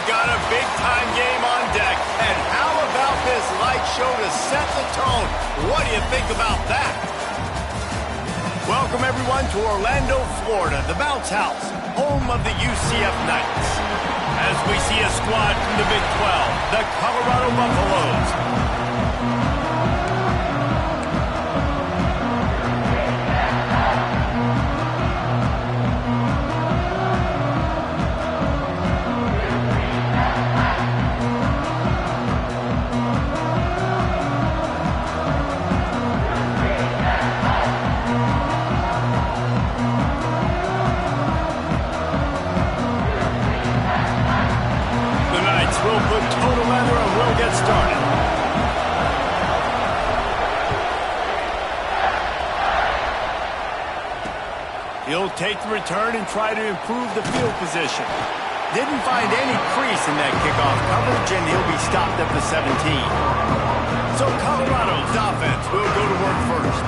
we've got a big-time game on deck. And how about this light show to set the tone? What do you think about that? Welcome, everyone, to Orlando, Florida, the Bounce House, home of the UCF Knights. As we see a squad from the Big 12, the Colorado Buffaloes. We'll put total leather and we'll get started. He'll take the return and try to improve the field position. Didn't find any crease in that kickoff coverage, and he'll be stopped at the 17. So Colorado's offense will go to work first.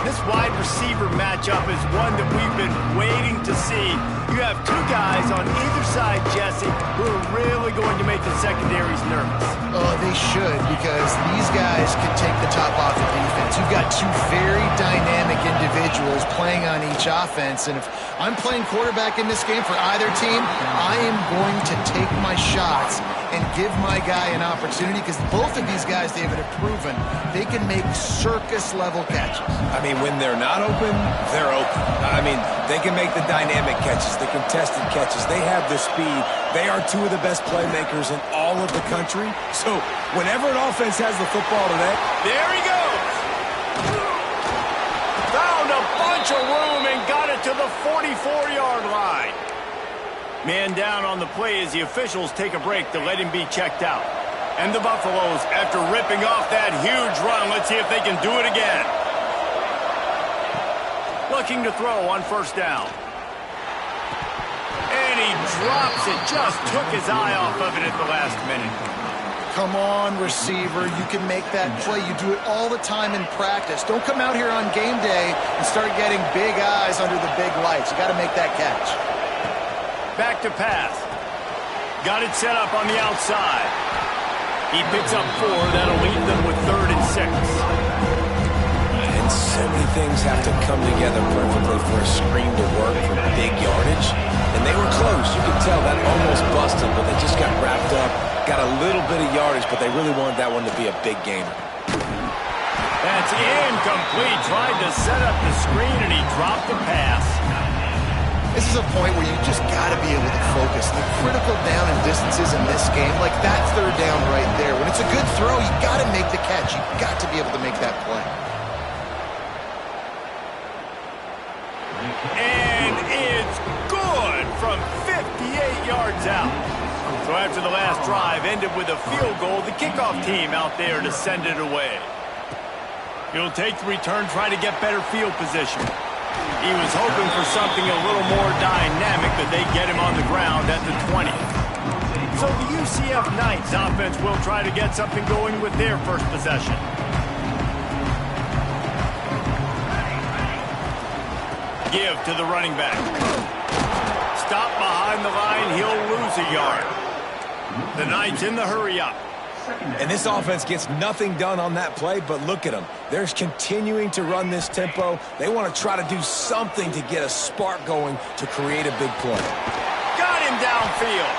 This wide receiver matchup is one that we've been waiting to see. You have two guys on either side, Jesse, who are really going to make the secondaries nervous. Oh, they should, because these guys can take the top off the defense. You've got two very dynamic individuals playing on each offense, and if I'm playing quarterback in this game for either team, I am going to take my shots and give my guy an opportunity, because both of these guys, David, have proven they can make circus-level catches. I mean, when they're not open, they're open. I mean, they can make the dynamic catches, the contested catches. They have the speed. They are two of the best playmakers in all of the country. So whenever an offense has the football today, there he goes. Found a bunch of room and got it to the 44-yard line. Man down on the play as the officials take a break to let him be checked out. And the Buffaloes, after ripping off that huge run, let's see if they can do it again. Looking to throw on first down. And he drops it. Just took his eye off of it at the last minute. Come on, receiver. You can make that play. You do it all the time in practice. Don't come out here on game day and start getting big eyes under the big lights. You got to make that catch. Back to pass. Got it set up on the outside. He picks up 4. That'll leave them with 3rd and 6. And so many things have to come together perfectly for a screen to work for big yardage. And they were close. You could tell that almost busted, but they just got wrapped up. Got a little bit of yardage, but they really wanted that one to be a big gamer. That's incomplete. Tried to set up the screen, and he dropped the pass. This is a point where you just got to be able to focus. The critical down and distances in this game, like that 3rd down right there. When it's a good throw, you got to make the catch. You got to be able to make that play. And it's good from 58 yards out. So after the last drive ended with a field goal, the kickoff team out there to send it away. He'll take the return, try to get better field position. He was hoping for something a little more dynamic, but they get him on the ground at the 20. So the UCF Knights offense will try to get something going with their first possession. Give to the running back. Stop behind the line, he'll lose a yard. The Knights in the hurry up. And this offense gets nothing done on that play, but look at them. They're continuing to run this tempo. They want to try to do something to get a spark going to create a big play. Got him downfield.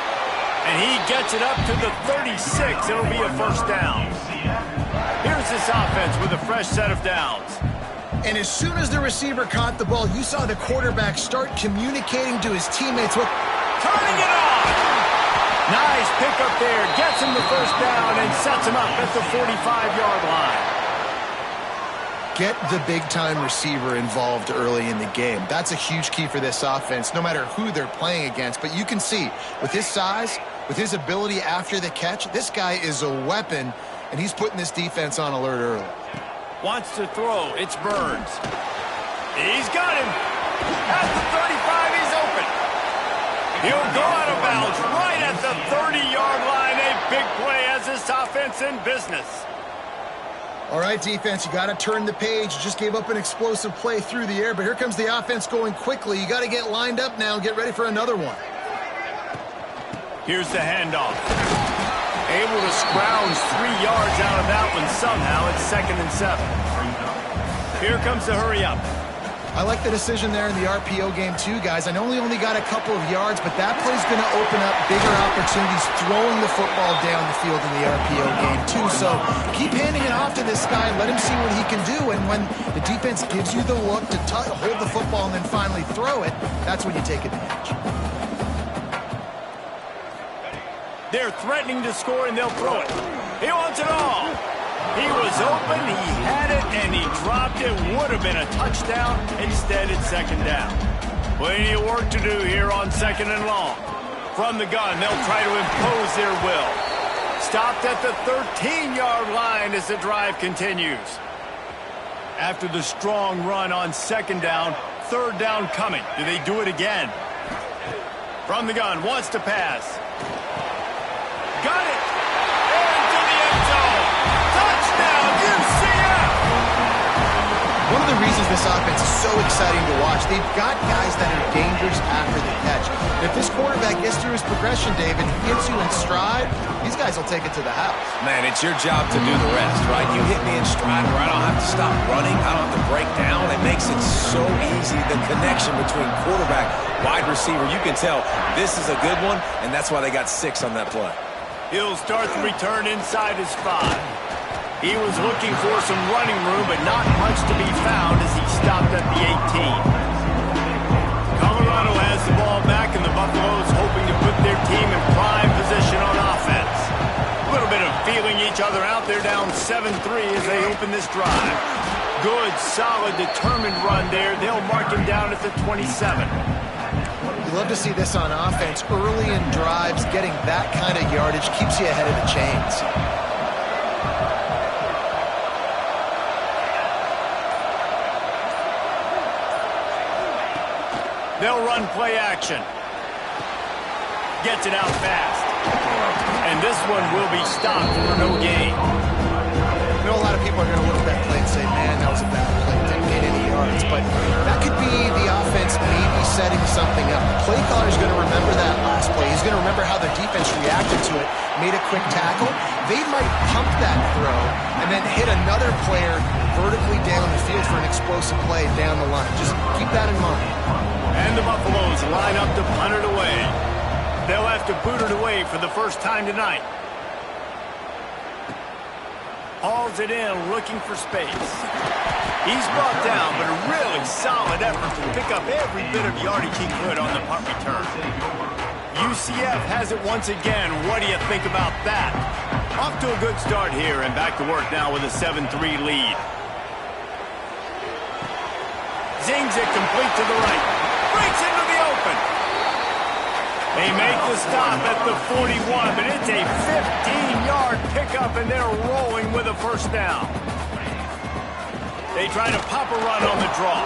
And he gets it up to the 36. It'll be a first down. Here's this offense with a fresh set of downs. And as soon as the receiver caught the ball, you saw the quarterback start communicating to his teammates. Turning it on! Nice pickup there. Gets him the first down and sets him up at the 45-yard line. Get the big-time receiver involved early in the game. That's a huge key for this offense, no matter who they're playing against. But you can see, with his size, with his ability after the catch, this guy is a weapon, and he's putting this defense on alert early. Wants to throw. It's Burns. He's got him. At the 35, he's open. He'll go out of bounds right at the 30-yard line. A big play as this offense in business. All right, defense, you got to turn the page. You just gave up an explosive play through the air, but here comes the offense going quickly. You got to get lined up now and get ready for another one. Here's the handoff. Able to scrounge 3 yards out of that one somehow. It's 2nd and 7. Here comes the hurry up. I like the decision there in the RPO game too, guys. I know he only got a couple of yards, but that play's going to open up bigger opportunities throwing the football down the field in the RPO game too. So keep handing it off to this guy. Let him see what he can do. And when the defense gives you the look to hold the football and then finally throw it, that's when you take advantage. They're threatening to score, and they'll throw it. He wants it all. He was open, he had it, and he dropped it. Would have been a touchdown. Instead, it's 2nd down. Plenty of work to do here on 2nd and long. From the gun, they'll try to impose their will. Stopped at the 13-yard line as the drive continues. After the strong run on 2nd down, 3rd down coming. Do they do it again? From the gun, wants to pass. Got it! Into the end zone! Touchdown, UCF! One of the reasons this offense is so exciting to watch, they've got guys that are dangerous after the catch. If this quarterback gets through his progression, David, gets you in stride, these guys will take it to the house. Man, it's your job to do the rest, right? You hit me in stride where I don't have to stop running. I don't have to break down. It makes it so easy. The connection between quarterback, wide receiver, you can tell this is a good one, and that's why they got 6 on that play. He'll start the return inside his 5. He was looking for some running room, but not much to be found as he stopped at the 18. Colorado has the ball back, and the Buffaloes hoping to put their team in prime position on offense. A little bit of feeling each other out. They're down 7-3 as they open this drive. Good, solid, determined run there. They'll mark him down at the 27. You love to see this on offense. Early in drives, getting that kind of yardage keeps you ahead of the chains. They'll run play action. Gets it out fast. And this one will be stopped for no gain. I know a lot of people are going to look at that play and say, man, that was a bad play. Didn't get any yards. But that could be the offense maybe setting something up. The play caller is going to remember that last play. He's going to remember how the defense reacted to it, made a quick tackle. They might pump that throw and then hit another player vertically down the field for an explosive play down the line. Just keep that in mind. And the Buffaloes line up to punt it away. They'll have to boot it away for the first time tonight. Hauls it in, looking for space. He's brought down, but a really solid effort to pick up every bit of yardage he could on the punt return. UCF has it once again. What do you think about that? Off to a good start here, and back to work now with a 7-3 lead. Zings it complete to the right. Breaks into the open. They make the stop at the 41, but it's a 15-yard pickup, and they're rolling with a first down. They try to pop a run on the draw.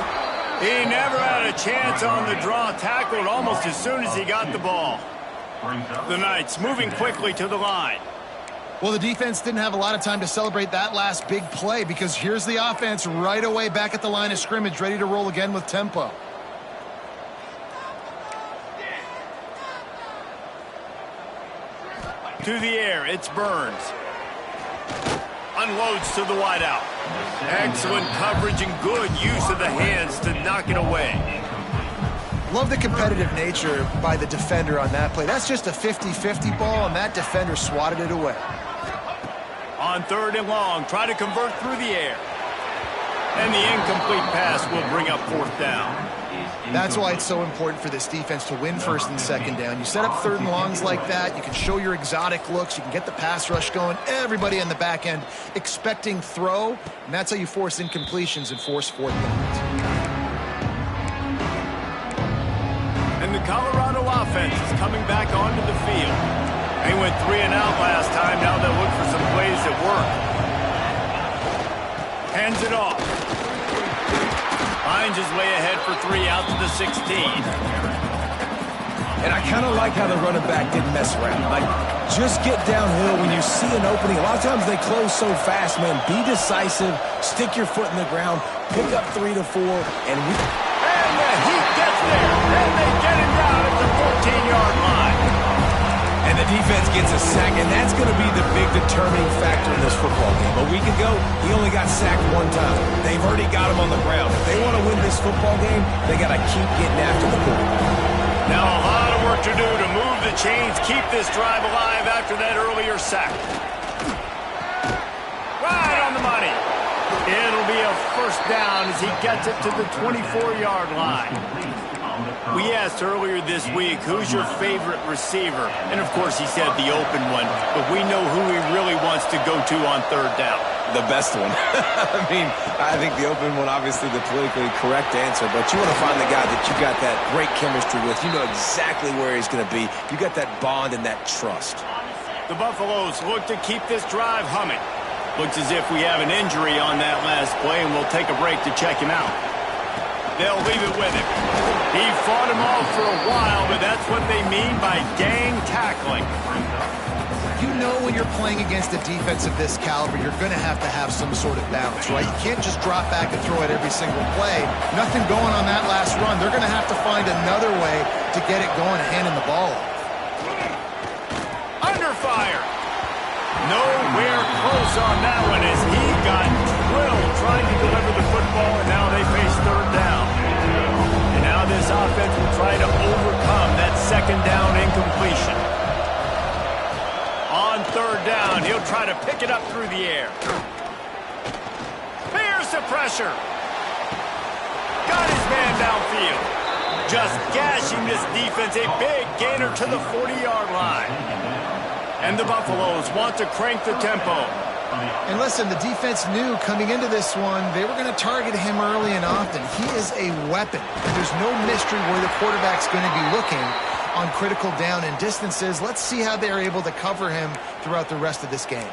He never had a chance on the draw, tackled almost as soon as he got the ball. The Knights moving quickly to the line. Well, the defense didn't have a lot of time to celebrate that last big play because here's the offense right away back at the line of scrimmage, ready to roll again with tempo. To the air, it's Burns. Unloads to the wideout. Excellent coverage and good use of the hands to knock it away. Love the competitive nature by the defender on that play. That's just a 50-50 ball, and that defender swatted it away. On 3rd and long, try to convert through the air. And the incomplete pass will bring up 4th down. That's why it's so important for this defense to win 1st and 2nd down. You set up 3rd and longs like that, you can show your exotic looks, you can get the pass rush going, everybody on the back end expecting throw, and that's how you force incompletions and force 4th downs. And the Colorado offense is coming back onto the field. They went 3 and out last time, now they'll look for some plays that work. Hands it off. Finds his way ahead for 3 out to the 16. And I kind of like how the running back didn't mess around. Like, just get downhill when you see an opening. A lot of times they close so fast, man. Be decisive, stick your foot in the ground, pick up 3 to 4, and we... And the Heat gets there, and they get him down at the 14-yard line. And defense gets a sack, and that's going to be the big determining factor in this football game. A week ago, he only got sacked one time. They've already got him on the ground. If they want to win this football game, they got to keep getting after the quarterback. Now a lot of work to do to move the chains, keep this drive alive after that earlier sack. Right on the money. It'll be a first down as he gets it to the 24-yard line. We asked earlier this week, who's your favorite receiver? And, of course, he said the open one, but we know who he really wants to go to on third down. The best one. I think the open one, obviously the politically correct answer, but you want to find the guy that you got that great chemistry with. You know exactly where he's going to be. You got that bond and that trust. The Buffaloes look to keep this drive humming. Looks as if we have an injury on that last play, and we'll take a break to check him out. They'll leave it with him. He fought him off for a while, but that's what they mean by gang tackling. You know when you're playing against a defense of this caliber, you're going to have some sort of balance, right? You can't just drop back and throw it every single play. Nothing going on that last run. They're going to have to find another way to get it going, handing the ball off. Under fire. Nowhere close on that one as he got drilled trying to deliver the football, and now they face third down. And now this offense will try to overcome that second down incompletion. On third down, he'll try to pick it up through the air. Here's the pressure. Got his man downfield. Just gashing this defense, a big gainer to the 40-yard line. And the Buffaloes want to crank the tempo. And listen, the defense knew coming into this one, they were going to target him early and often. He is a weapon. There's no mystery where the quarterback's going to be looking on critical down and distances. Let's see how they're able to cover him throughout the rest of this game.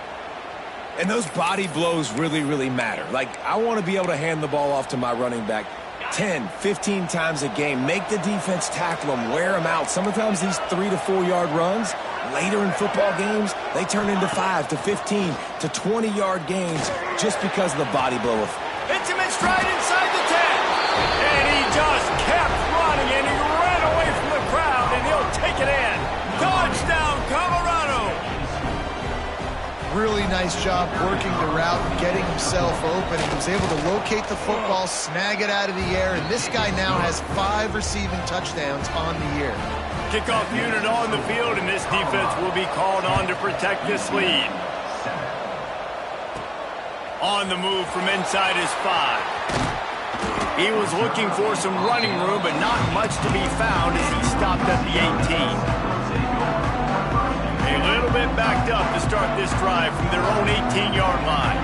And those body blows really, really matter. Like, I want to be able to hand the ball off to my running back 10, 15 times a game. Make the defense tackle him, wear him out. Sometimes these 3 to 4 yard runs, later in football games, they turn into 5 to 15 to 20-yard gains just because of the body blow. Hits him in stride inside the 10. And he just kept running, and he ran away from the crowd, and he'll take it in. Touchdown, Colorado. Really nice job working the route and getting himself open. He was able to locate the football, snag it out of the air, and this guy now has 5 receiving touchdowns on the year. Kickoff unit on the field, and this defense will be called on to protect this lead. On the move from inside his 5. He was looking for some running room, but not much to be found as he stopped at the 18. A little bit backed up to start this drive from their own 18-yard line.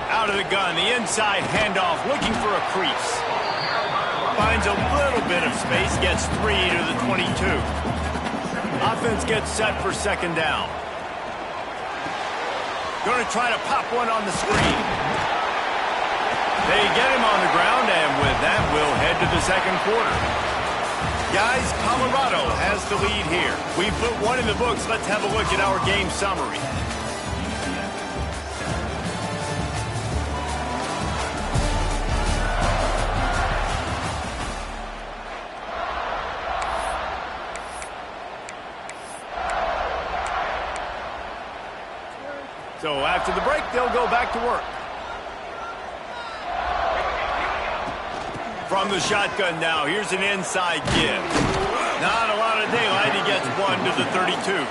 Out of the gun, the inside handoff, looking for a crease. Finds a little bit of space, gets 3 to the 22. Offense gets set for second down. Going to try to pop one on the screen. They get him on the ground, and with that, we'll head to the second quarter. Guys, Colorado has the lead here. We put one in the books. Let's have a look at our game summary. So after the break, they'll go back to work. From the shotgun now, here's an inside give. Not a lot of daylight, he gets 1 to the 32.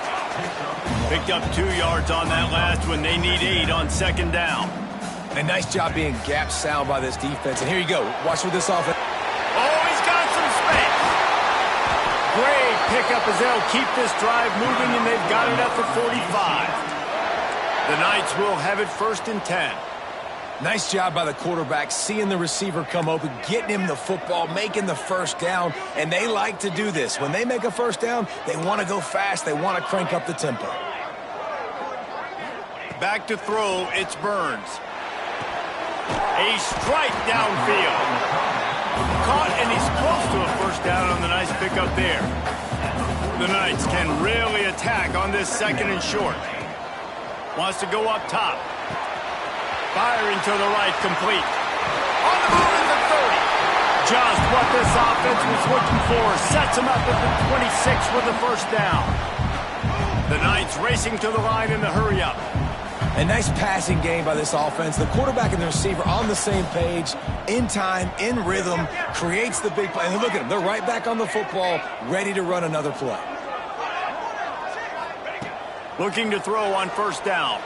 Picked up 2 yards on that last one. They need 8 on second down. A nice job being gap sound by this defense. And here you go. Watch with this offense. Oh, he's got some space. Great pickup as they'll keep this drive moving, and they've got it at the 45. The Knights will have it 1st and 10. Nice job by the quarterback, seeing the receiver come open, getting him the football, making the first down, and they like to do this. When they make a first down, they want to go fast, they want to crank up the tempo. Back to throw, it's Burns. A strike downfield. Caught, and he's close to a first down on the nice pickup there. The Knights can really attack on this 2nd and short. Wants to go up top. Firing to the right, complete. On the move at the 30. just what this offense was looking for. Sets them up at the 26 with the first down. The Knights racing to the line in the hurry-up. A nice passing game by this offense. The quarterback and the receiver on the same page, in time, in rhythm, creates the big play. And look at them. They're right back on the football, ready to run another play. Looking to throw on first down.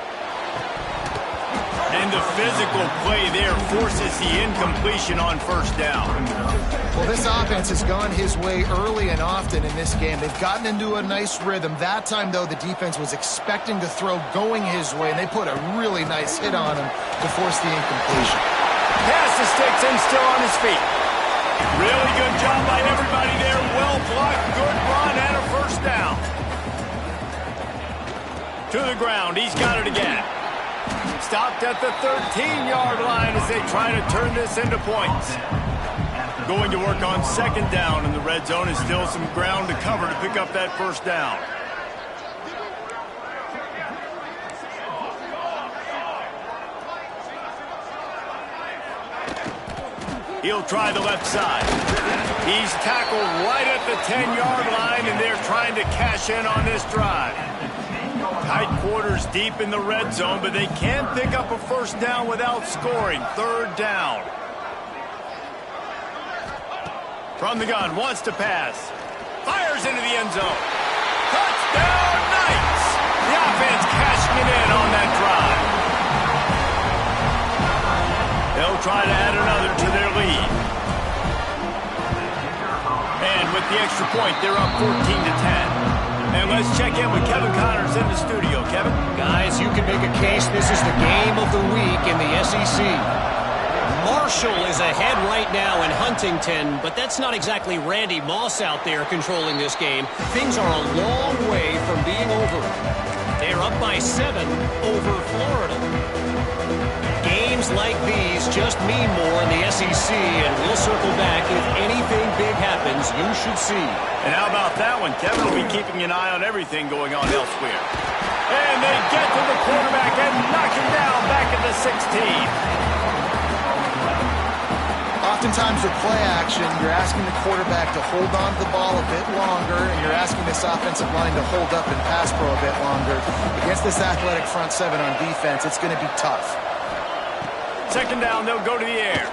And the physical play there forces the incompletion on first down. Well, this offense has gone his way early and often in this game. They've gotten into a nice rhythm. That time, though, the defense was expecting to throw going his way, and they put a really nice hit on him to force the incompletion. Pass the sticks in, still on his feet. Really good job by everybody there. Well blocked, good run, and a first down. To the ground, he's got it again. Stopped at the 13-yard line as they try to turn this into points. Going to work on second down in the red zone is still some ground to cover to pick up that first down. He'll try the left side. He's tackled right at the 10-yard line, and they're trying to cash in on this drive. Tight quarters deep in the red zone, but they can't pick up a first down without scoring. Third down. From the gun, wants to pass. Fires into the end zone. Touchdown, Knights! The offense cashing it in on that drive. They'll try to add another to their lead. And with the extra point, they're up 14-10. And let's check in with Kevin Connors in the studio. Kevin? Guys, you can make a case this is the game of the week in the SEC. Marshall is ahead right now in Huntington, but that's not exactly Randy Moss out there controlling this game. Things are a long way from being over. They're up by 7 over Florida. Games like these just mean more in the SEC, and we'll circle back if anything big happens you should see. And how about that one? Kevin will be keeping an eye on everything going on elsewhere. And they get to the quarterback and knock him down back at the 16. Oftentimes with play action, you're asking the quarterback to hold on to the ball a bit longer, and you're asking this offensive line to hold up and pass pro a bit longer. Against this athletic front seven on defense, it's going to be tough. Second down, they'll go to the air.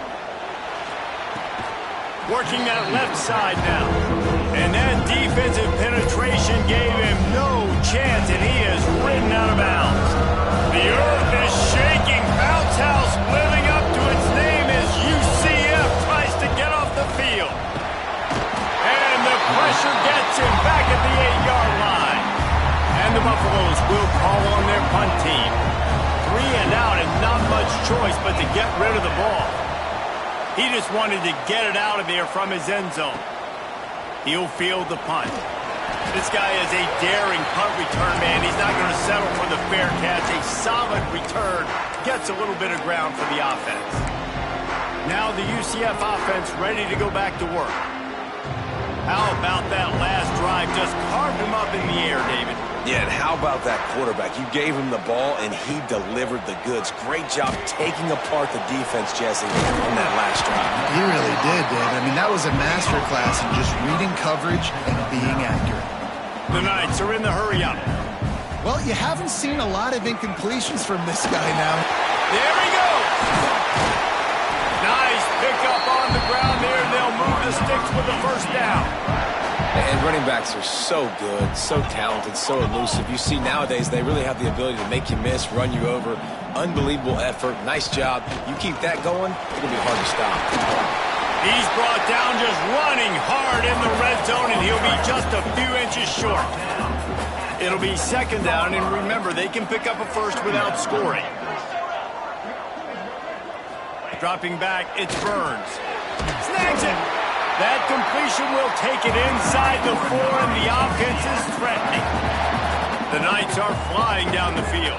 Working that left side now. And that defensive penetration gave him no chance, and he is ridden out of bounds. The earth is shaking. Bounce house living up to its name as UCF tries to get off the field. And the pressure gets him back at the 8-yard line. And the Buffaloes will call on their punt team. 3 and out and not much choice but to get rid of the ball. He just wanted to get it out of there from his end zone. He'll field the punt. This guy is a daring punt return man. He's not going to settle for the fair catch. A solid return gets a little bit of ground for the offense. Now the UCF offense ready to go back to work. How about that last drive? Just carved him up in the air, David. Yeah, and how about that quarterback? You gave him the ball, and he delivered the goods. Great job taking apart the defense, Jesse, on that last drive. He really did, Dave. I mean, that was a masterclass in just reading coverage and being accurate. The Knights are in the hurry-up. Well, you haven't seen a lot of incompletions from this guy now. There he goes. Nice pick up on the ground there, and they'll move the sticks with the first down. And running backs are so good, so talented, so elusive. You see nowadays they really have the ability to make you miss, run you over. Unbelievable effort. Nice job. You keep that going, it'll be hard to stop. He's brought down just running hard in the red zone, and he'll be just a few inches short. It'll be second down, and remember, they can pick up a first without scoring. Dropping back, it's Burns. Snags it. That completion will take it inside the 4, and the offense is threatening. The Knights are flying down the field.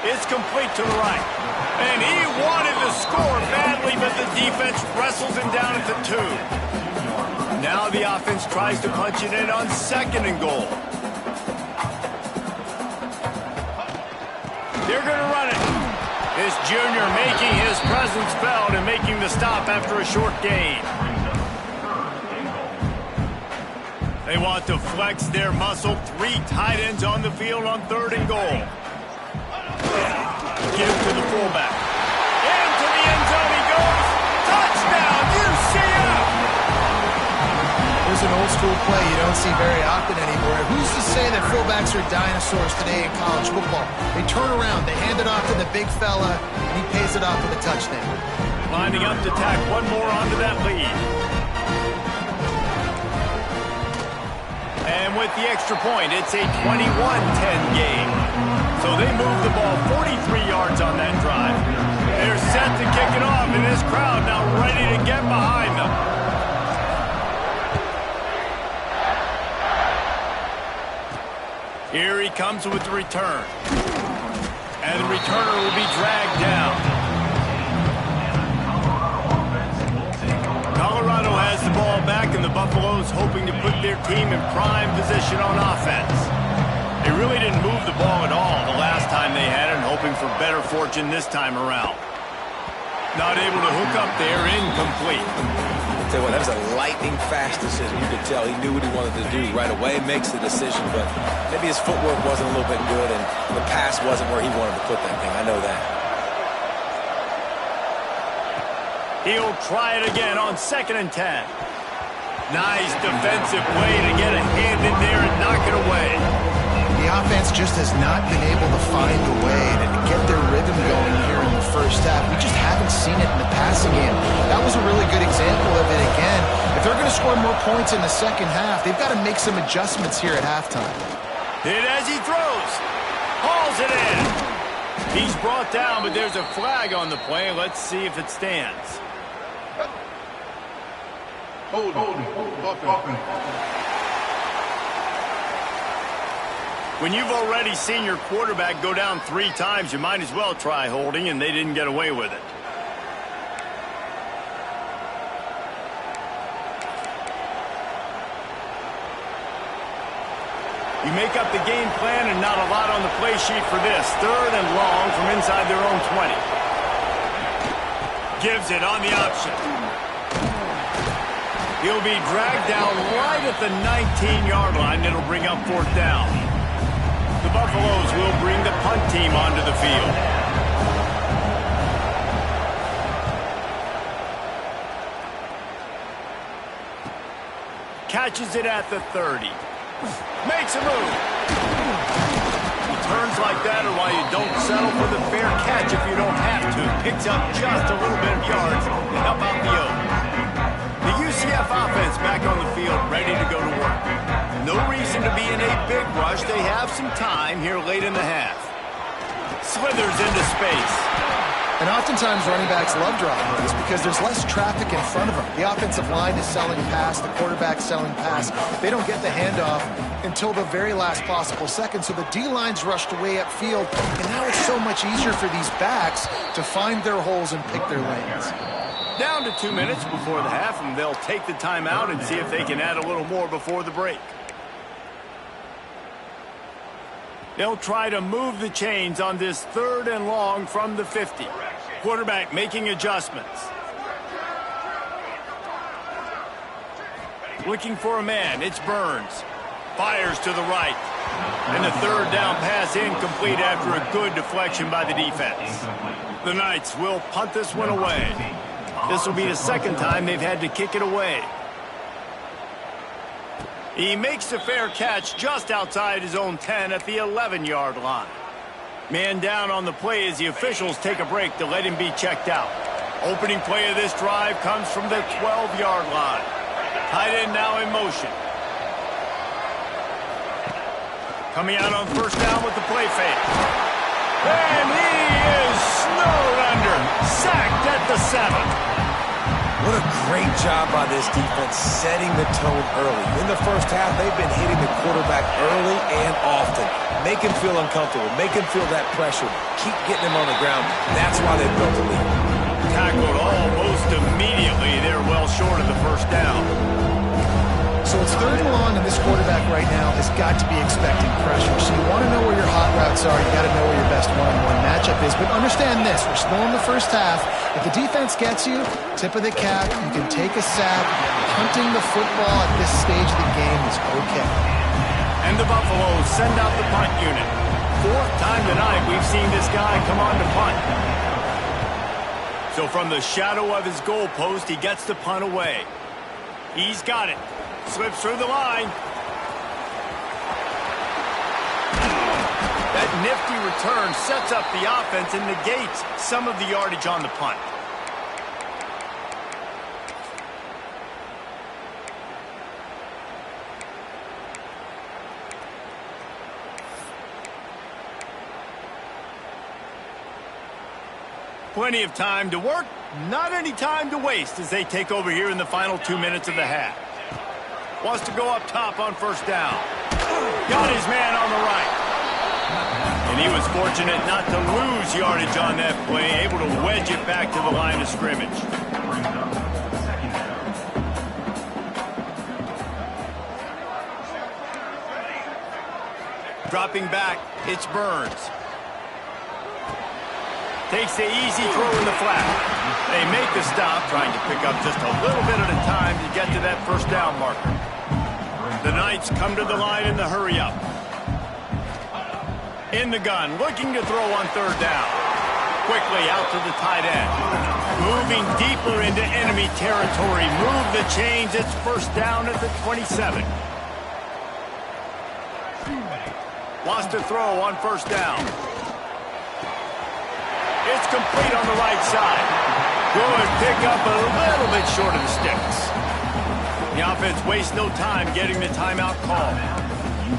It's complete to the right. And he wanted to score badly, but the defense wrestles him down at the 2. Now the offense tries to punch it in on second and goal. They're going to run it. This junior making his presence felt and making the stop after a short gain. They want to flex their muscle. 3 tight ends on the field on 3rd and goal. Give to the fullback. Into the end zone he goes. Touchdown, UCF! There's an old school play you don't see very often anymore. Who's to say that fullbacks are dinosaurs today in college football? They turn around, they hand it off to the big fella, and he pays it off with a touchdown. Lining up to tack one more onto that lead. And with the extra point, it's a 21-10 game. So they move the ball 43 yards on that drive. They're set to kick it off, and this crowd now ready to get behind them. Here he comes with the return. And the returner will be dragged down. Colorado has the ball back, and the Buffaloes hoping to put their team in prime position on offense. They really didn't move the ball at all the last time they had it, and hoping for better fortune this time around. Not able to hook up there, incomplete. I'll tell you what, that was a lightning-fast decision. You could tell he knew what he wanted to do right away, makes the decision, but maybe his footwork wasn't a little bit good, and the pass wasn't where he wanted to put that thing. I know that. He'll try it again on 2nd and 10. Nice defensive play to get a hand in there and knock it away. The offense just has not been able to find a way to get their rhythm going here in the first half. We just haven't seen it in the passing game. That was a really good example of it again. If they're going to score more points in the second half, they've got to make some adjustments here at halftime. Hit as he throws. Hauls it in. He's brought down, but there's a flag on the play. Let's see if it stands. Hold. When you've already seen your quarterback go down 3 times, you might as well try holding, and they didn't get away with it. You make up the game plan and not a lot on the play sheet for this. 3rd and long from inside their own 20. Gives it on the option. He'll be dragged down right at the 19-yard line. It'll bring up 4th down. The Buffaloes will bring the punt team onto the field. Catches it at the 30. Makes a move. Returns like that are why you don't settle for the fair catch if you don't have to. Picks up just a little bit of yards to help out the Oaks. The UCF offense back on the field, ready to go to work. No reason to be in a big rush. They have some time here late in the half. Slithers into space. And oftentimes running backs love drop runs because there's less traffic in front of them. The offensive line is selling pass, the quarterback's selling pass. They don't get the handoff until the very last possible second, so the D-line's rushed away upfield, and now it's so much easier for these backs to find their holes and pick their lanes. Down to 2 minutes before the half, and they'll take the timeout and see if they can add a little more before the break. They'll try to move the chains on this 3rd and long from the 50. Quarterback making adjustments. Looking for a man. It's Burns. Fires to the right. And the 3rd down pass incomplete after a good deflection by the defense. The Knights will punt this one away. This will be the 2nd time they've had to kick it away. He makes a fair catch just outside his own 10 at the 11-yard line. Man down on the play as the officials take a break to let him be checked out. Opening play of this drive comes from the 12-yard line. Tight end now in motion. Coming out on 1st down with the play fake. And he is snowed under. Sacked at the 7. What a great job by this defense setting the tone early. In the first half, they've been hitting the quarterback early and often. Make him feel uncomfortable. Make him feel that pressure. Keep getting him on the ground. That's why they built the lead. Tackled almost immediately. They're well short of the 1st down. So it's 3rd and long, and this quarterback right now has got to be expecting pressure. So you want to know where your hot routes are. You got to know where your best one-on-one matchup is. But understand this: we're still in the first half. If the defense gets you, tip of the cap, you can take a sack. Punting the football at this stage of the game is okay. And the Buffaloes send out the punt unit. 4th time tonight we've seen this guy come on to punt. So from the shadow of his goal post, he gets the punt away. He's got it. Slips through the line. That nifty return sets up the offense and negates some of the yardage on the punt. Plenty of time to work, not any time to waste as they take over here in the final 2 minutes of the half. Wants to go up top on 1st down. Got his man on the right. And he was fortunate not to lose yardage on that play, able to wedge it back to the line of scrimmage. Dropping back, it's Burns. Takes the easy throw in the flat. They make the stop, trying to pick up just a little bit at a time to get to that 1st down marker. The Knights come to the line in the hurry-up. In the gun, looking to throw on 3rd down. Quickly out to the tight end. Moving deeper into enemy territory. Move the chains. It's 1st down at the 27. Wants to throw on 1st down. It's complete on the right side. Good pickup, a little bit short of the sticks. The offense wastes no time getting the timeout call.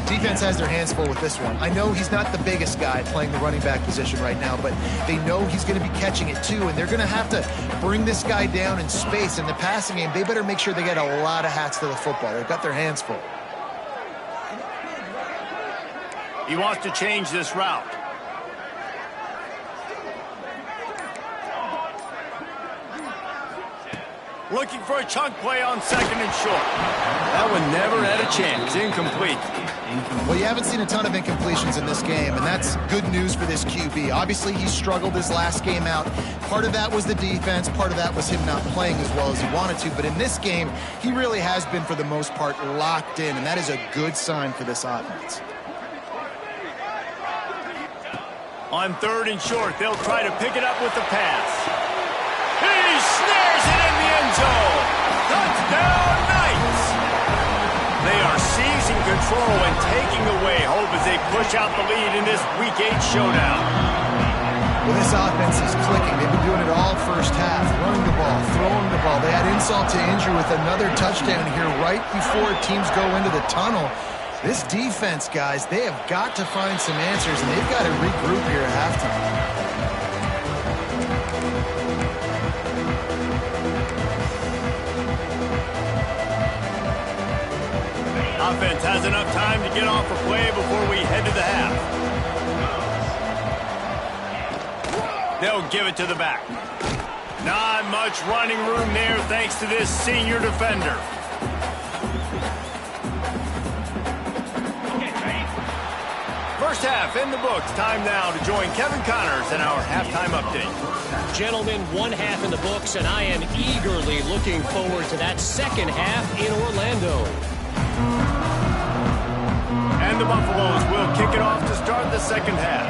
Defense has their hands full with this one. I know he's not the biggest guy playing the running back position right now, but they know he's going to be catching it too, and they're going to have to bring this guy down in space. In the passing game, they better make sure they get a lot of hats to the football. They've got their hands full. He wants to change this route. Looking for a chunk play on 2nd and short. That one never had a chance. Incomplete. Well, you haven't seen a ton of incompletions in this game, and that's good news for this QB. Obviously, he struggled his last game out. Part of that was the defense. Part of that was him not playing as well as he wanted to. But in this game, he really has been, for the most part, locked in, and that is a good sign for this offense. On 3rd and short, they'll try to pick it up with the pass. He snares it in the end zone. Touchdown, Knights. They are seizing control and taking away hope as they push out the lead in this Week 8 showdown. Well, this offense is clicking. They've been doing it all 1st half. Running the ball, throwing the ball. They had insult to injury with another touchdown here right before teams go into the tunnel. This defense, guys, they have got to find some answers, and they've got to regroup here at halftime. Offense has enough time to get off a play before we head to the half. They'll give it to the back. Not much running room there thanks to this senior defender. First half in the books. Time now to join Kevin Connors in our halftime update. Gentlemen, 1 half in the books, and I am eagerly looking forward to that 2nd half in Orlando. And the Buffaloes will kick it off to start the 2nd half.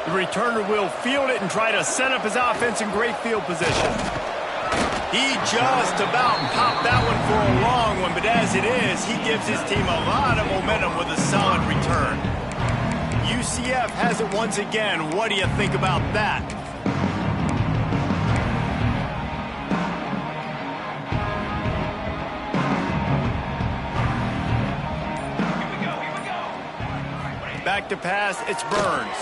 The returner will field it and try to set up his offense in great field position. He just about popped that one for a long one, but as it is, he gives his team a lot of momentum with a solid return. UCF has it once again. What do you think about that? Back to pass, it's Burns.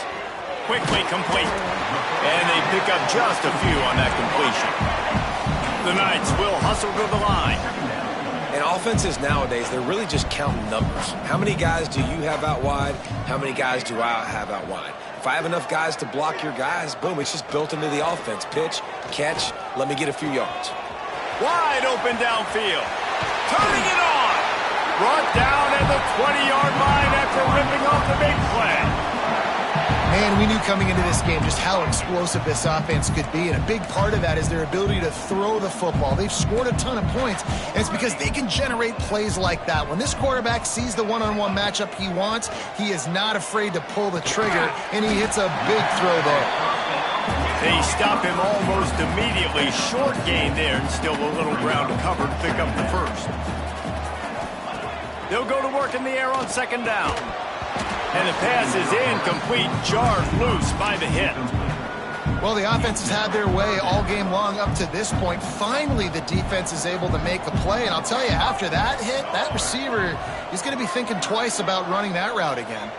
Quickly complete. And they pick up just a few on that completion. The Knights will hustle to the line. And offenses nowadays, they're really just counting numbers. How many guys do you have out wide? How many guys do I have out wide? If I have enough guys to block your guys, boom, it's just built into the offense. Pitch, catch, let me get a few yards. Wide open downfield. Turning it on. Brought down at the 20-yard line after ripping off the big play. Man, we knew coming into this game just how explosive this offense could be, and a big part of that is their ability to throw the football. They've scored a ton of points, and it's because they can generate plays like that. When this quarterback sees the one-on-one matchup he wants, he is not afraid to pull the trigger, and he hits a big throw there. They stop him almost immediately. Short gain there, and still a little ground to cover to pick up the first. They'll go to work in the air on second down. And the pass is incomplete, jarred loose by the hit. Well, the offense has had their way all game long up to this point. Finally, the defense is able to make a play. And I'll tell you, after that hit, that receiver is going to be thinking twice about running that route again.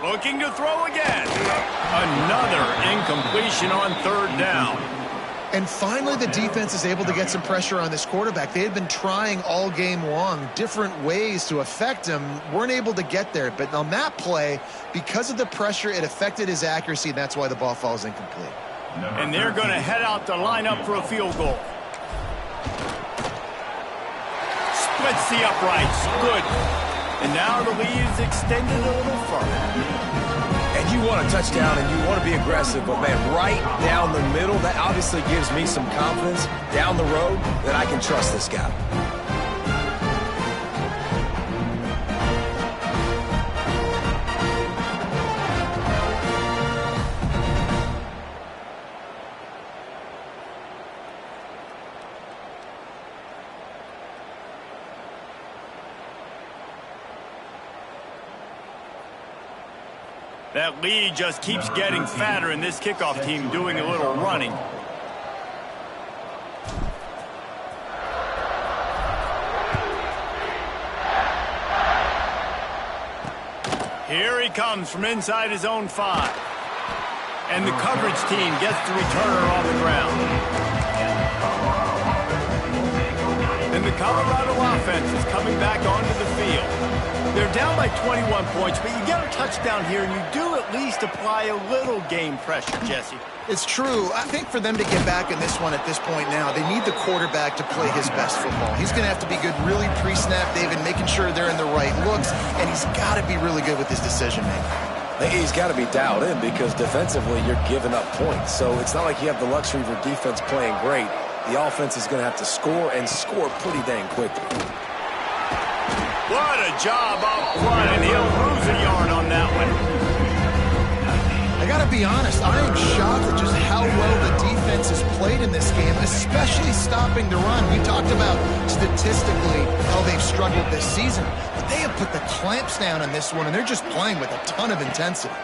Looking to throw again. Another incompletion on third down. And finally, the defense is able to get some pressure on this quarterback. They had been trying all game long different ways to affect him. Weren't able to get there. But on that play, because of the pressure, it affected his accuracy, and that's why the ball falls incomplete. And they're going to head out to line up for a field goal. Splits the uprights. Good. And now the lead is extended a little further. And you want a touchdown and you want to be aggressive, but man, right down the middle, that obviously gives me some confidence down the road that I can trust this guy. That lead just keeps getting fatter, and this kickoff team doing a little running. Here he comes from inside his own 5. And the coverage team gets the returner off the ground. And the Colorado offense is coming back onto the field. They're down by 21 points, but you get a touchdown here, and you do at least apply a little game pressure, Jesse. It's true. I think for them to get back in this one at this point now, they need the quarterback to play his best football. He's going to have to be good really pre-snap, David, making sure they're in the right looks, and he's got to be really good with his decision-making. He's got to be dialed in because defensively you're giving up points. So it's not like you have the luxury of your defense playing great. The offense is going to have to score and score pretty dang quickly. What a job up front, and he'll lose a yard on that one. I got to be honest, I am shocked at just how well the defense has played in this game, especially stopping the run. We talked about statistically how they've struggled this season, but they have put the clamps down on this one, and they're just playing with a ton of intensity.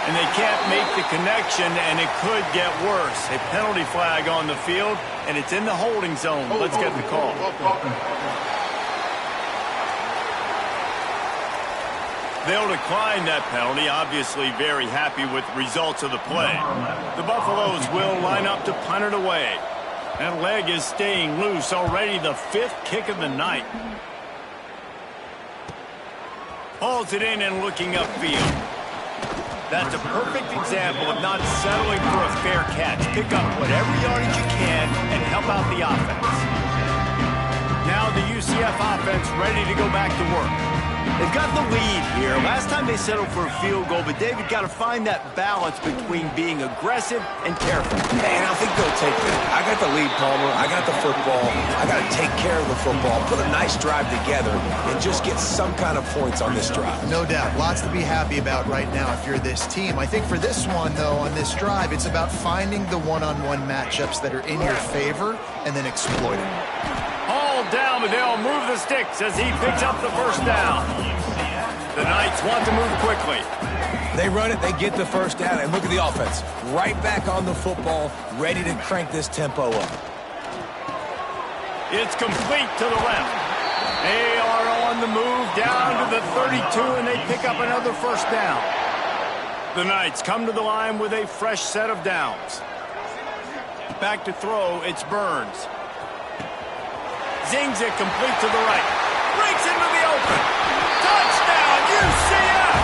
And they can't make the connection, and it could get worse. A penalty flag on the field, and it's in the holding zone. Let's get the call. They'll decline that penalty, obviously very happy with the results of the play. The Buffaloes will line up to punt it away. That leg is staying loose, already the 5th kick of the night. Hauls it in and looking upfield. That's a perfect example of not settling for a fair catch. Pick up whatever yardage you can and help out the offense. Now the UCF offense ready to go back to work. They've got the lead here. Last time they settled for a field goal, but David got to find that balance between being aggressive and careful. And I think they'll take that. I got the lead, Palmer. I got the football. I got to take care of the football, put a nice drive together, and just get some kind of points on this drive. No doubt. Lots to be happy about right now if you're this team. I think for this one, though, on this drive, it's about finding the one-on-one matchups that are in your favor and then exploiting them. Hauled down, but they'll move the sticks as he picks up the first down. The Knights want to move quickly. They run it, they get the first down, and look at the offense. Right back on the football, ready to crank this tempo up. It's complete to the left. They are on the move down to the 32, and they pick up another first down. The Knights come to the line with a fresh set of downs. Back to throw, it's Burns. Zings it complete to the right. Breaks into the open. Touchdown, UCF!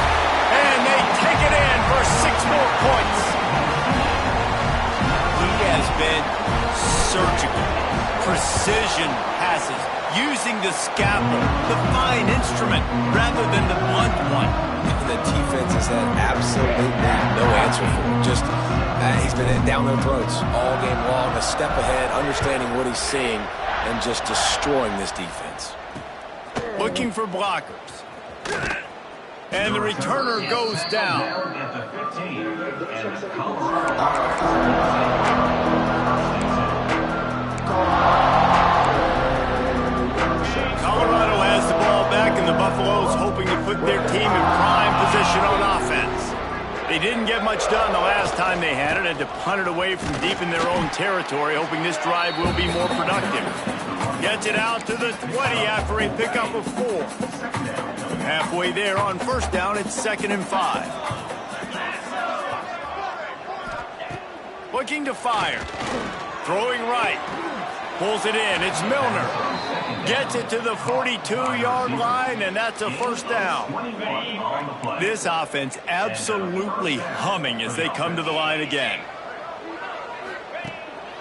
been surgical. Precision passes, using the scalpel, the fine instrument, rather than the blunt one. The defense has had absolutely no answer for it. Just, he's been down their throats all game long, a step ahead, understanding what he's seeing, and just destroying this defense. Looking for blockers. And the returner goes down. Colorado has the ball back, and the Buffaloes hoping to put their team in prime position on offense. They didn't get much done the last time they had it, to punt it away from deep in their own territory, hoping this drive will be more productive. Gets it out to the 20 after a pickup of 4. Halfway there on first down, it's 2nd and 5. Looking to fire. Throwing right. Pulls it in. It's Milner. Gets it to the 42-yard line, and that's a first down. This offense absolutely humming as they come to the line again.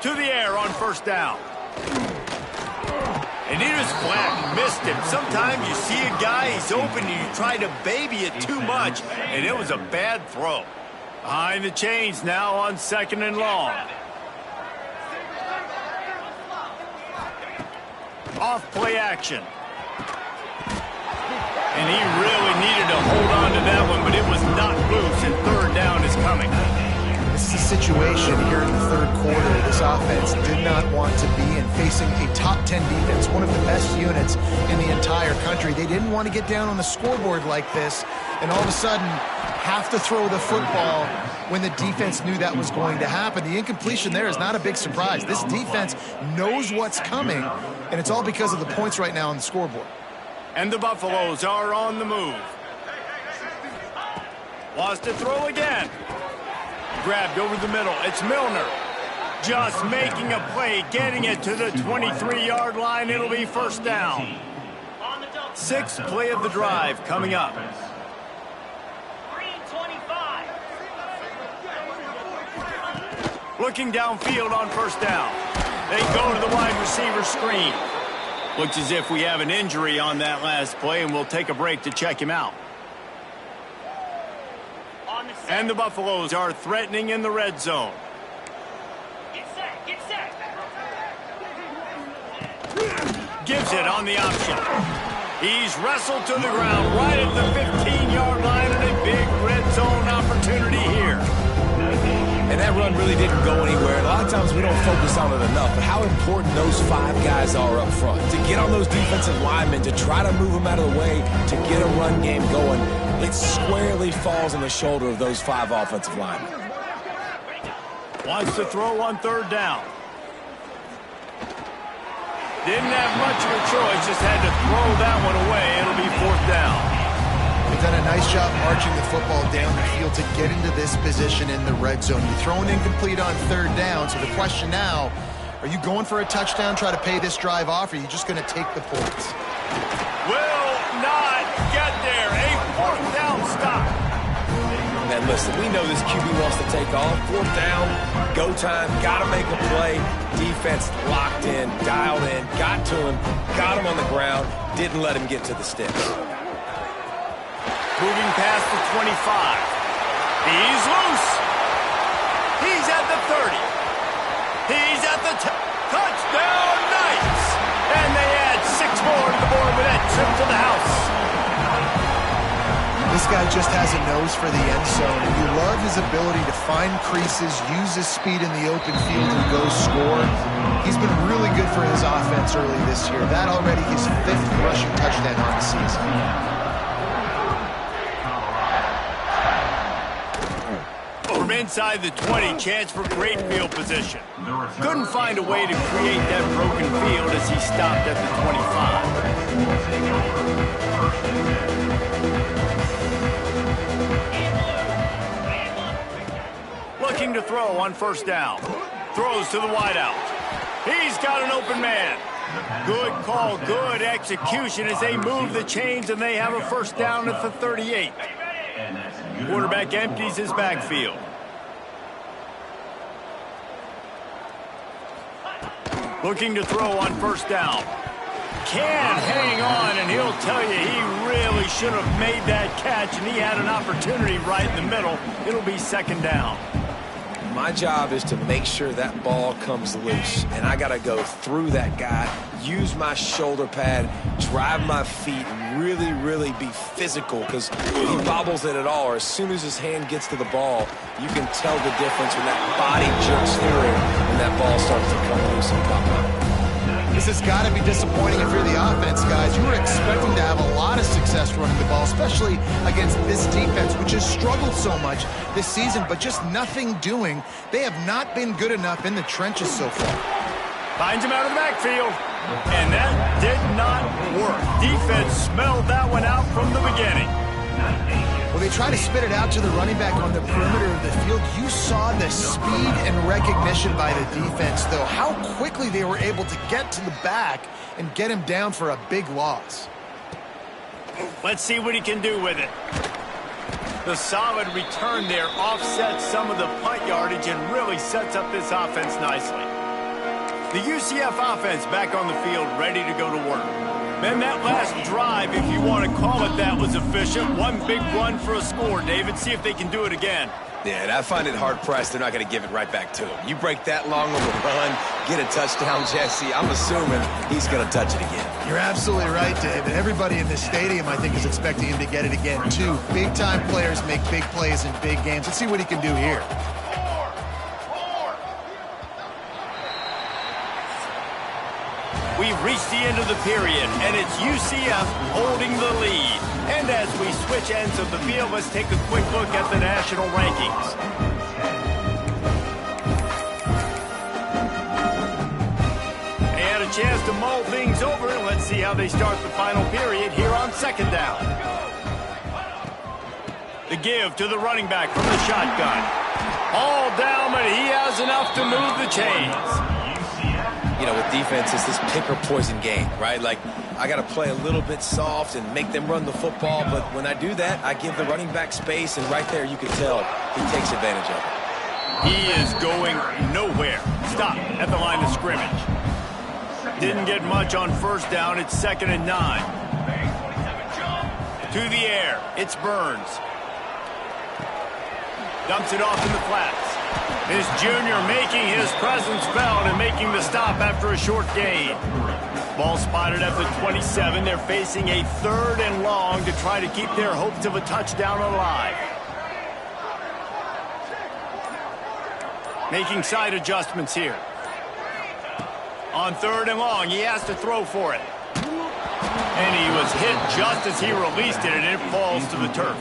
To the air on first down. And it was flat, missed him. Sometimes you see a guy, he's open, and you try to baby it too much, and it was a bad throw. Behind the chains now on 2nd and long. Off play action. And he really needed to hold on to that one, but it was not loose, and 3rd down is coming. This is a situation here in the 3rd quarter this offense did not want to be in, facing a top 10 defense, one of the best units in the entire country. They didn't want to get down on the scoreboard like this, and all of a sudden have to throw the football when the defense knew that was going to happen. The incompletion there is not a big surprise. This defense knows what's coming, and it's all because of the points right now on the scoreboard. And the Buffaloes are on the move. Wants to throw again. Grabbed over the middle. It's Milner. Just making a play, getting it to the 23-yard line. It'll be first down. 6th play of the drive coming up. Looking downfield on first down. They go to the wide receiver screen. Looks as if we have an injury on that last play, and we'll take a break to check him out. And the Buffaloes are threatening in the red zone. Get set, get set. Gives it on the option. He's wrestled to the ground right at the 15-yard line, and a big red zone opportunity here. And that run really didn't go anywhere. A lot of times we don't focus on it enough, but how important those 5 guys are up front. To get on those defensive linemen, to try to move them out of the way, to get a run game going, it squarely falls on the shoulder of those 5 offensive linemen. Wants to throw on 3rd down. Didn't have much of a choice, just had to throw that one away. It'll be 4th down. They've done a nice job marching the football down the field to get into this position in the red zone. You throw an incomplete on 3rd down, so the question now, are you going for a touchdown, try to pay this drive off, or are you just going to take the points? Will not get there. A 4th down stop. And listen, we know this QB wants to take off. 4th down, go time, got to make a play. Defense locked in, dialed in, got to him, got him on the ground, didn't let him get to the sticks. Moving past the 25. He's loose. He's at the 30. He's at the touchdown, Knights. And they add 6 more to the board with that trip to the house. This guy just has a nose for the end zone, and you love his ability to find creases, use his speed in the open field, and go score. He's been really good for his offense early this year. That already his 5th rushing touchdown on the season. From inside the 20, chance for great field position. Couldn't find a way to create that broken field as he stopped at the 25. Looking to throw on first down. Throws to the wideout. He's got an open man. Good call, good execution as they move the chains, and they have a first down at the 38. Quarterback empties his backfield. Looking to throw on first down. Can hang on, and he'll tell you he really should have made that catch, and he had an opportunity right in the middle. It'll be second down. My job is to make sure that ball comes loose, and I got to go through that guy, use my shoulder pad, drive my feet, and really, really be physical, because if he bobbles it at all, or as soon as his hand gets to the ball, you can tell the difference when that body jerks through and that ball starts to come loose and pop out. This has got to be disappointing if you're the offense, guys. You were expecting to have a lot of success running the ball, especially against this defense, which has struggled so much this season, but just nothing doing. They have not been good enough in the trenches so far. Finds him out of the backfield, and that did not work. Defense smelled that one out from the beginning. Well, they try to spit it out to the running back on the perimeter of the field. You saw the speed and recognition by the defense, though. How quickly they were able to get to the back and get him down for a big loss. Let's see what he can do with it. The solid return there offsets some of the punt yardage and really sets up this offense nicely. The UCF offense back on the field, ready to go to work. Man, that last drive, if you want to call it that, was efficient. One big run for a score, David. See if they can do it again. Yeah, and I find it hard-pressed they're not going to give it right back to him. You break that long of a run, get a touchdown, Jesse, I'm assuming he's going to touch it again. You're absolutely right, David. Everybody in this stadium, I think, is expecting him to get it again, too. Big-time players make big plays in big games. Let's see what he can do here. We've reached the end of the period, and it's UCF holding the lead. And as we switch ends of the field, let's take a quick look at the national rankings. They had a chance to mull things over, and let's see how they start the final period here on second down. The give to the running back from the shotgun. All down, but he has enough to move the chains. You know, with defense, it's this pick or poison game, right? Like, I got to play a little bit soft and make them run the football, but when I do that, I give the running back space, and right there you can tell he takes advantage of it. He is going nowhere. Stop at the line of scrimmage. Didn't get much on first down. It's 2nd and 9. To the air. It's Burns. Dumps it off in the flats. This junior making his presence felt and making the stop after a short gain. Ball spotted at the 27. They're facing a 3rd and long to try to keep their hopes of a touchdown alive. Making side adjustments here. On 3rd and long, he has to throw for it. And he was hit just as he released it, and it falls to the turf.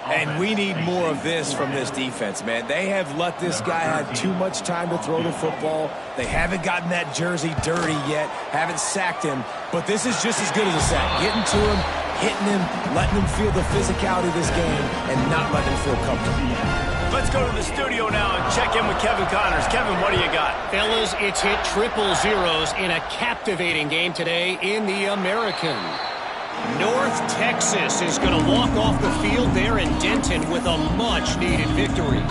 And we need more of this from this defense, man. They have let this guy have too much time to throw the football. They haven't gotten that jersey dirty yet, haven't sacked him. But this is just as good as a sack. Getting to him, hitting him, letting him feel the physicality of this game, and not letting him feel comfortable. Let's go to the studio now and check in with Kevin Connors. Kevin, what do you got? Fellas, it's hit triple zeros in a captivating game today in the American. North Texas is going to walk off the field there in Denton with a much-needed victory.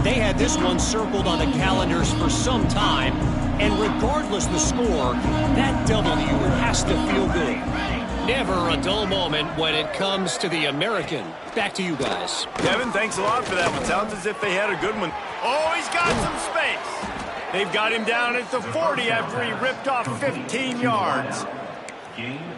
They had this one circled on the calendars for some time, and regardless the score, that W has to feel good. Never a dull moment when it comes to the American. Back to you guys. Kevin, thanks a lot for that one. Sounds as if they had a good one. Oh, he's got some space. They've got him down at the 40 after he ripped off 15 yards.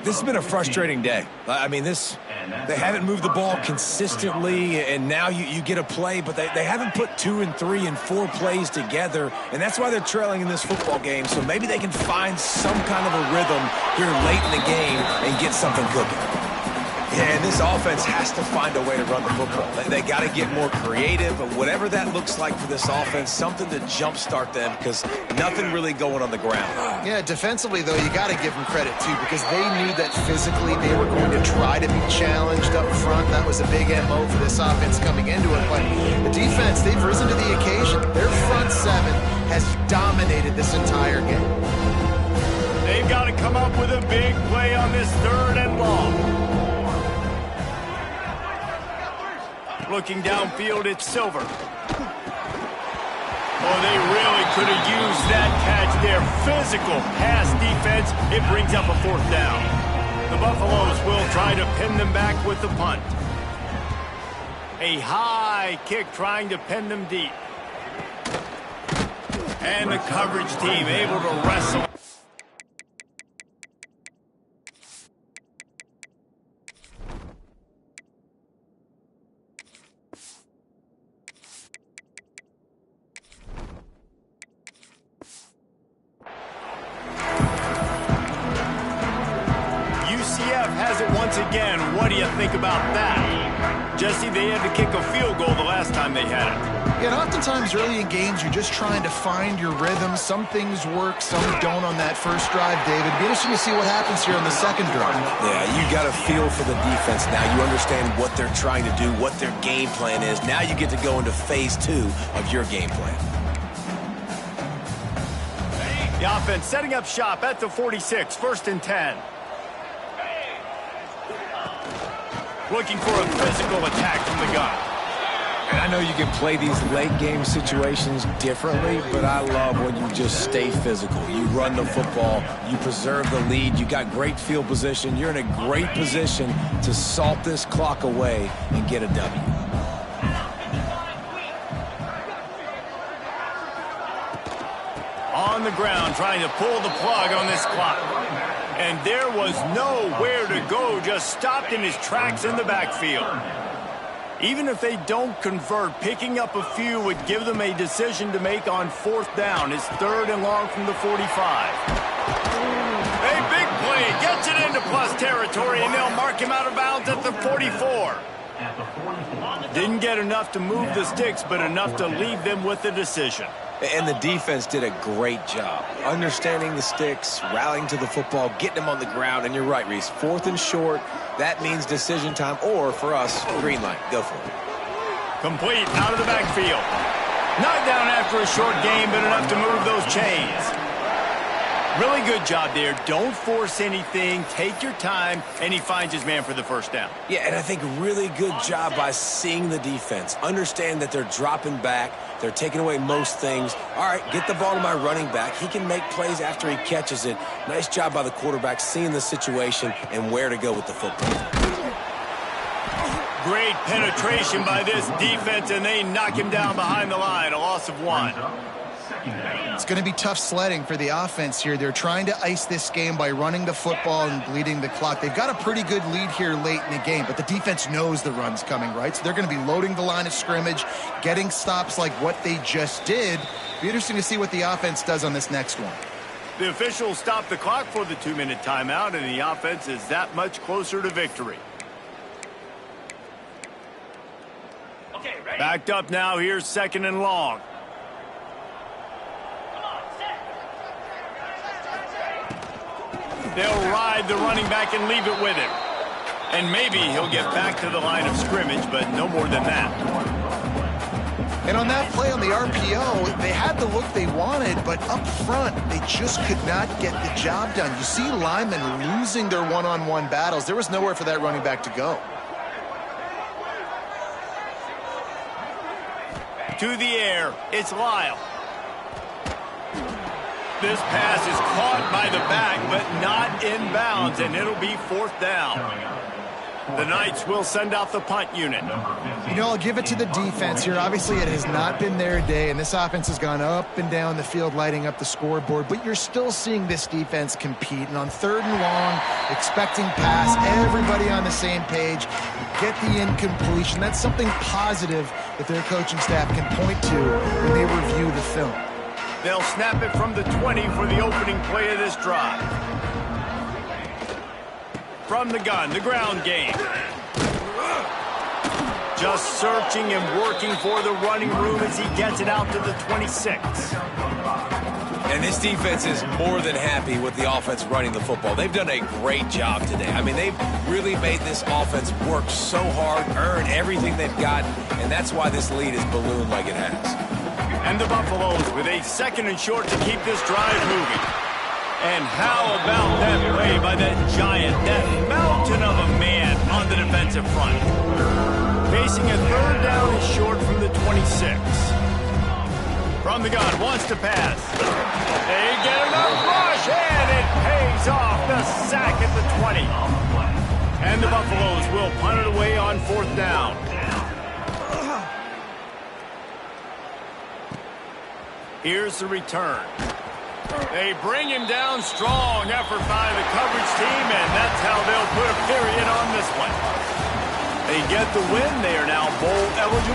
This has been a frustrating day. I mean, they haven't moved the ball consistently, and now you get a play, but they haven't put 2 and 3 and 4 plays together, and that's why they're trailing in this football game. So maybe they can find some kind of a rhythm here late in the game and get something cooking. Yeah, and this offense has to find a way to run the football. They got to get more creative, but whatever that looks like for this offense, something to jumpstart them, because nothing really going on the ground. Yeah, defensively, though, you got to give them credit, too, because they knew that physically they were going to try to be challenged up front. That was a big MO for this offense coming into it. But the defense, they've risen to the occasion. Their front 7 has dominated this entire game. They've got to come up with a big play on this 3rd and long. Looking downfield, it's Silver. Oh, they really could have used that catch there. Physical pass defense. It brings up a 4th down. The Buffaloes will try to pin them back with the punt. A high kick trying to pin them deep. And the coverage team able to wrestle. UCF has it once again. What do you think about that? Jesse, they had to kick a field goal the last time they had it. Yeah, and oftentimes early in games, you're just trying to find your rhythm. Some things work, some don't on that first drive, David. Be interesting to see what happens here on the second drive. Yeah, you got a feel for the defense now. You understand what they're trying to do, what their game plan is. Now you get to go into phase 2 of your game plan. The offense setting up shop at the 46, 1st and 10. Looking for a physical attack from the gun. And I know you can play these late game situations differently, but I love when you just stay physical. You run the football, you preserve the lead, you got great field position, you're in a great position to salt this clock away and get a W. On the ground, trying to pull the plug on this clock. And there was nowhere to go, just stopped in his tracks in the backfield. Even if they don't convert, picking up a few would give them a decision to make on 4th down. It's 3rd and long from the 45. A big play, gets it into plus territory, and they'll mark him out of bounds at the 44. Didn't get enough to move the sticks, but enough to leave them with the decision. And the defense did a great job understanding the sticks, rallying to the football, getting them on the ground. And you're right, Reese, 4th and short, that means decision time, or for us, green light. Go for it. Complete out of the backfield. Not down after a short game, but enough to move those chains. Really good job there. Don't force anything. Take your time, and he finds his man for the 1st down. Yeah, and I think really good job by seeing the defense. Understand that they're dropping back. They're taking away most things. All right, get the ball to my running back. He can make plays after he catches it. Nice job by the quarterback seeing the situation and where to go with the football. Great penetration by this defense, and they knock him down behind the line. A loss of 1. It's going to be tough sledding for the offense here. They're trying to ice this game by running the football and bleeding the clock. They've got a pretty good lead here late in the game, but the defense knows the run's coming, right? So they're going to be loading the line of scrimmage, getting stops like what they just did. Be interesting to see what the offense does on this next one. The officials stop the clock for the 2-minute timeout, and the offense is that much closer to victory. Okay, ready? Backed up now. Here's 2nd and long. They'll ride the running back and leave it with him. And maybe he'll get back to the line of scrimmage, but no more than that. And on that play on the RPO, they had the look they wanted, but up front, they just could not get the job done. You see linemen losing their one-on-one battles. There was nowhere for that running back to go. To the air, it's Lyle. This pass is caught by the back, but not in bounds, and it'll be 4th down. The Knights will send out the punt unit. You know, I'll give it to the defense here. Obviously, it has not been their day, and this offense has gone up and down the field, lighting up the scoreboard, but you're still seeing this defense compete. And on 3rd and long, expecting pass, everybody on the same page, get the incompletion. That's something positive that their coaching staff can point to when they review the film. They'll snap it from the 20 for the opening play of this drive. From the gun, the ground game. Just searching and working for the running room as he gets it out to the 26. And this defense is more than happy with the offense running the football. They've done a great job today. I mean, they've really made this offense work so hard, earn everything they've got, and that's why this lead is ballooned like it has. And the Buffaloes with a 2nd and short to keep this drive moving. And how about that play by that giant, that mountain of a man on the defensive front. Facing a 3rd down and short from the 26. From the gun, wants to pass. They get enough rush, and it pays off. The sack at the 20. And the Buffaloes will punt it away on 4th down. Here's the return. They bring him down strong. Effort by the coverage team, and that's how they'll put a period on this one. They get the win. They are now bowl eligible.